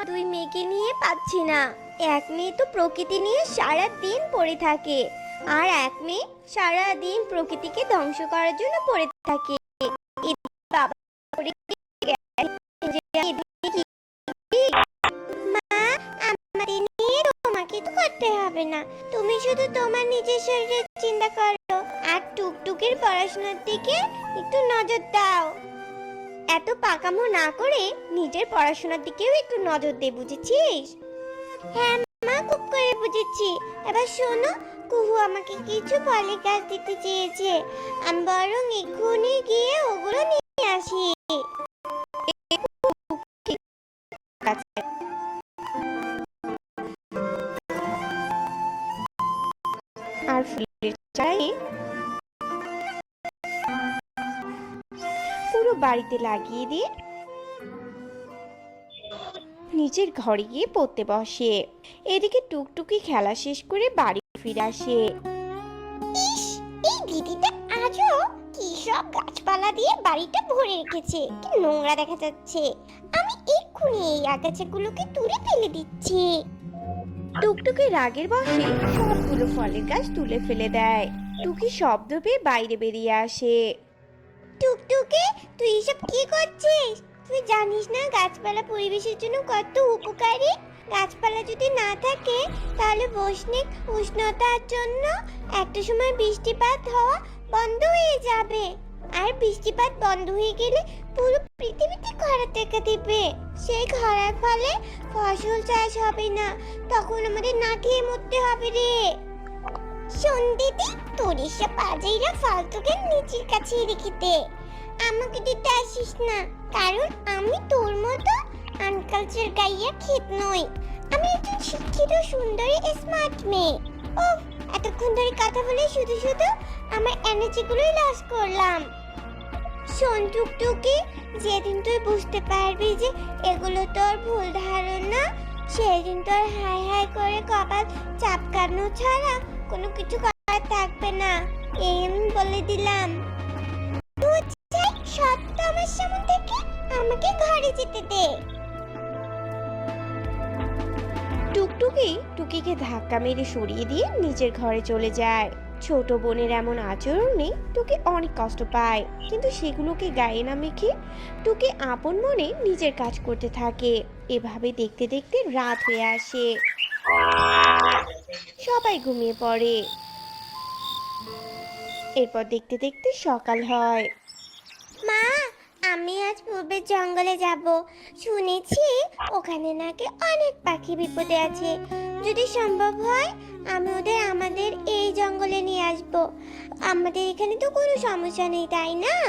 আমার দুই মেয়েকে নিয়ে পাচ্ছি না। এক মেয়ে তো প্রকৃতি নিয়ে সারা দিন পড়ে থাকে, আর এক মেয়ে সারা দিন প্রকৃতিকে ধ্বংস করার জন্য পড়ে থাকে। এ বাবা করে গেছে যে এদিকে কি মা, আমাদের নিয়ে তোমাকে তো করতে হবে না। তুমি শুধু তোমার নিজের শরীরের চিন্তা করো, আর টুকটুকির পড়াশোনার দিকে একটু নজর দাও। এত পাকামো না করে নিজের পড়াশোনার দিকেও একটু নজর দে, বুঝেছিস? হ্যাঁ মা, খুব করে বুঝেছি। এবার শোনো, কুহু আমাকে কিছু ফলের গাছ দিতে চেয়েছে, আমি বরং এক্ষুনি গিয়ে ওগুলো নিয়ে আসি। আর ফুলের চারাই পুরো বাড়িতে লাগিয়ে দিয়ে নিজের ঘরে গিয়ে পড়তে বসে। এদিকে টুকটুকি খেলা শেষ করে বাড়ি ফিরে আসে। ইস, এই দিদিটা আজও কি সব গাছপালা দিয়ে বাড়িটা ভরে রেখেছে, কি নোংরা দেখা যাচ্ছে। আমি এক্ষুনি এই আগাছাগুলোকে তুলে ফেলে দিচ্ছি। টুকটুকি রাগের বশে সবগুলো ফলের গাছ তুলে ফেলে দেয়। টুকি শব্দ পেয়ে বাইরে বেরিয়ে আসে। টুকটুকি, তুই এসব কি করছিস? তুই জানিস না গাছপালা পরিবেশের জন্য কত উপকারী? গাছপালা যদি না থাকে তাহলে বৈশ্বিক উষ্ণতার জন্য একটা সময় বৃষ্টিপাত হওয়া বন্ধ হয়ে যাবে, আর বৃষ্টিপাত বন্ধ হয়ে গেলে পুরো পৃথিবীতে খরা দেখা দিবে। সেই খরার ফলে ফসল চাষ হবে না, তখন আমাদের না খেয়ে মরতে হবে রে। শোন দিদি, তোর এসব বাজেরা ফালতুকে নিজের কাছে রেখে দে, আমাকে দিতে আসিস না, কারণ আমি তোর মতো আনকালচার গাইয়া খেত নই। আমি একজন শিক্ষিত সুন্দরী স্মার্ট মেয়ে। ও, এতক্ষণ ধরে কথা বলে শুধু শুধু আমার এনার্জিগুলোই লস করলাম। শোন টুকটুকি, যেদিন তুই বুঝতে পারবি যে এগুলো তোর ভুল ধারণা, সেদিন তোর হাই হাই করে কপাল চাপকানো ছাড়া কোনো কিছু করার থাকবে না, এই আমি বলে দিলাম। তুই চাই সত্য আমার সামনে থেকে আমাকে ঘরে যেতে দে। টুকটুকি টুকিকে ধাক্কা মেরে সরিয়ে দিয়ে নিজের ঘরে চলে যায়। ছোট বোনের এমন আচরণে টুকি অনেক কষ্ট পায়, কিন্তু সেগুলোকে গায়ে না মেখে টুকি আপন মনে নিজের কাজ করতে থাকে। এভাবে দেখতে দেখতে রাত হয়ে আসে, সবাই ঘুমিয়ে পড়ে। এরপর দেখতে দেখতে সকাল হয়। মা, আমি আজ পূর্বের জঙ্গলে যাব, শুনেছি ওখানে নাকি অনেক পাখি বিপদে আছে। যদি সম্ভব হয় আমি ওদের আমাদের এই জঙ্গলে নিয়ে আসব। আমাদের এখানে তো কোনো সমস্যা নেই, তাই না?